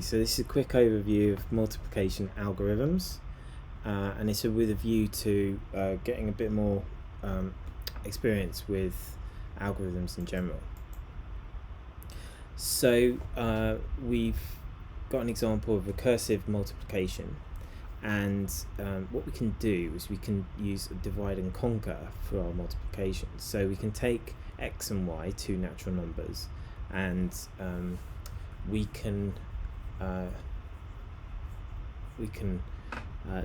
So this is a quick overview of multiplication algorithms, and it's with a view to getting a bit more experience with algorithms in general. So we've got an example of recursive multiplication, and what we can do is we can use a divide and conquer for our multiplication. So we can take x and y, two natural numbers, and we can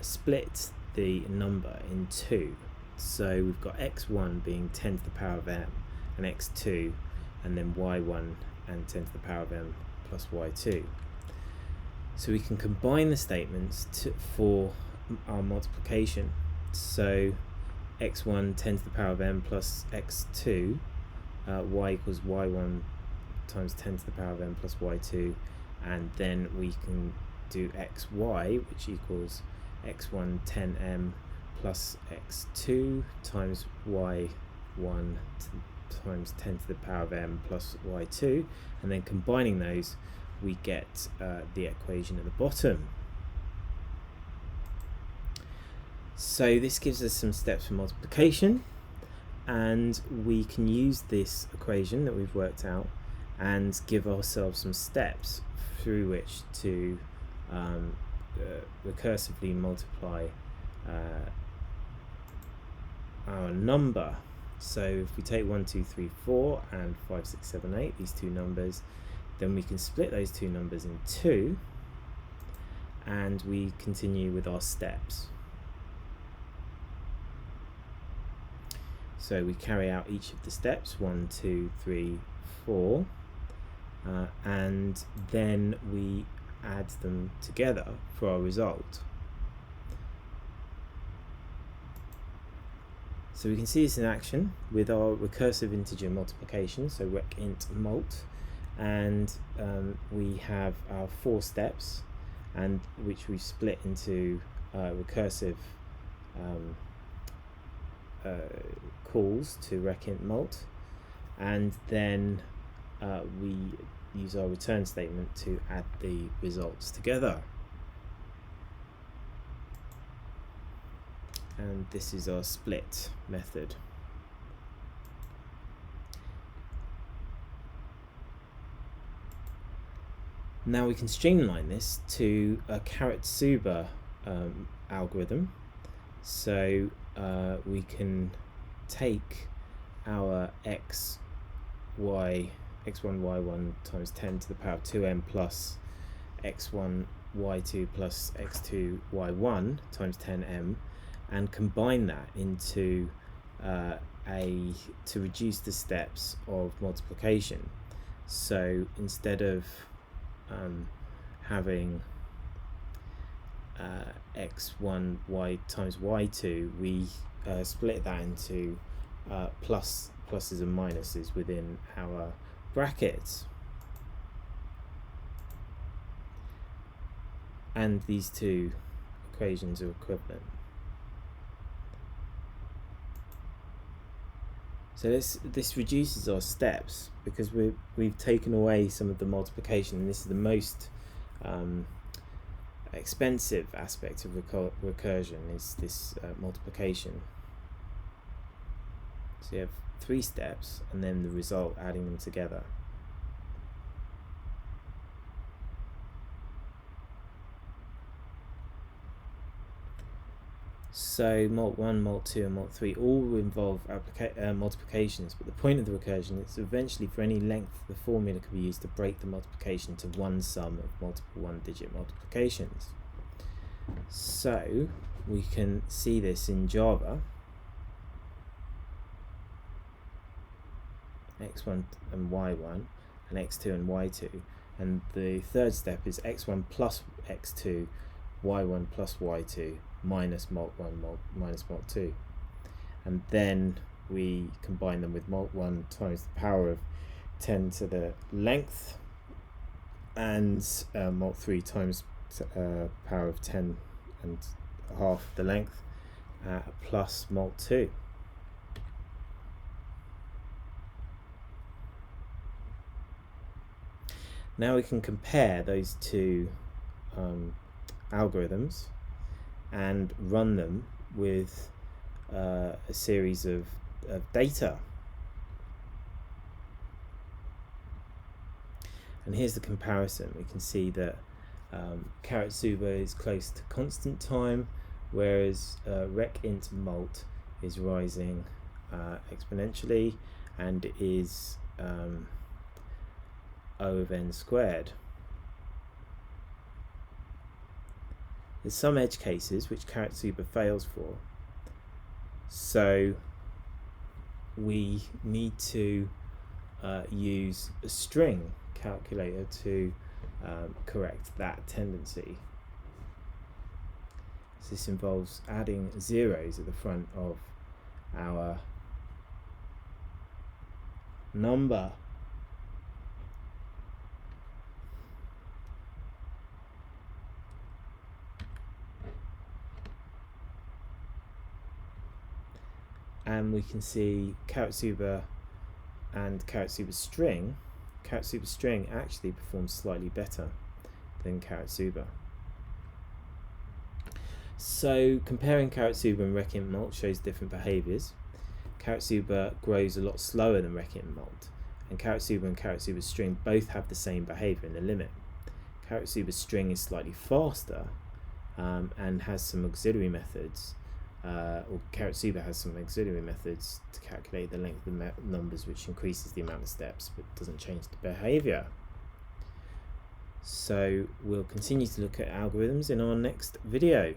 split the number in two. So we've got x1 being 10 to the power of m and x2, and then y1 and 10 to the power of m plus y2. So we can combine the statements for our multiplication. So x1 10 to the power of m plus x2, y equals y1 times 10 to the power of m plus y2, and then we can do xy, which equals x1 10m plus x2 times y1 times 10 to the power of m plus y2, and then combining those we get the equation at the bottom. So this gives us some steps for multiplication, and we can use this equation that we've worked out and give ourselves some steps through which to recursively multiply our number. So if we take 1, 2, 3, 4 and 5, 6, 7, 8, these two numbers, then we can split those two numbers in two, and we continue with our steps. So we carry out each of the steps, 1, 2, 3, 4, and then we add them together for our result. So we can see this in action with our recursive integer multiplication, so recint mult, and we have our 4 steps, and which we split into recursive calls to recint mult, and then we use our return statement to add the results together. And this is our split method. Now we can streamline this to a karatsuba algorithm. So we can take our x1, y1 times 10 to the power of 2m plus x1, y2 plus x2, y1 times 10m, and combine that into to reduce the steps of multiplication. So instead of having x1 y times y2, we split that into pluses and minuses within our brackets, and these two equations are equivalent. So this reduces our steps because we've taken away some of the multiplication, and this is the most expensive aspect of recursion, is this multiplication. So you have 3 steps and then the result, adding them together. So mult1, mult2 and mult3 all involve multiplications, but the point of the recursion is eventually for any length the formula can be used to break the multiplication to one sum of multiple one-digit multiplications. So we can see this in Java. x1 and y1 and x2 and y2, and the third step is x1 plus x2, y1 plus y2 minus mult1 minus mult2, and then we combine them with mult1 times the power of 10 to the length and mult3 times power of 10 and half the length plus mult2. Now we can compare those two algorithms and run them with a series of data. And here's the comparison. We can see that karatsuba is close to constant time, whereas recint mult is rising exponentially and is O of n squared. There's some edge cases which karatsuba fails for, so we need to use a string calculator to correct that tendency. So this involves adding zeros at the front of our number. And we can see karatsuba and karatsuba string. Karatsuba string actually performs slightly better than karatsuba. So comparing karatsuba and recint mult shows different behaviours. Karatsuba grows a lot slower than recint mult, and karatsuba string both have the same behaviour in the limit. Karatsuba string is slightly faster and has some auxiliary methods, or karatsuba has some auxiliary methods to calculate the length of the numbers, which increases the amount of steps but doesn't change the behaviour. So we'll continue to look at algorithms in our next video.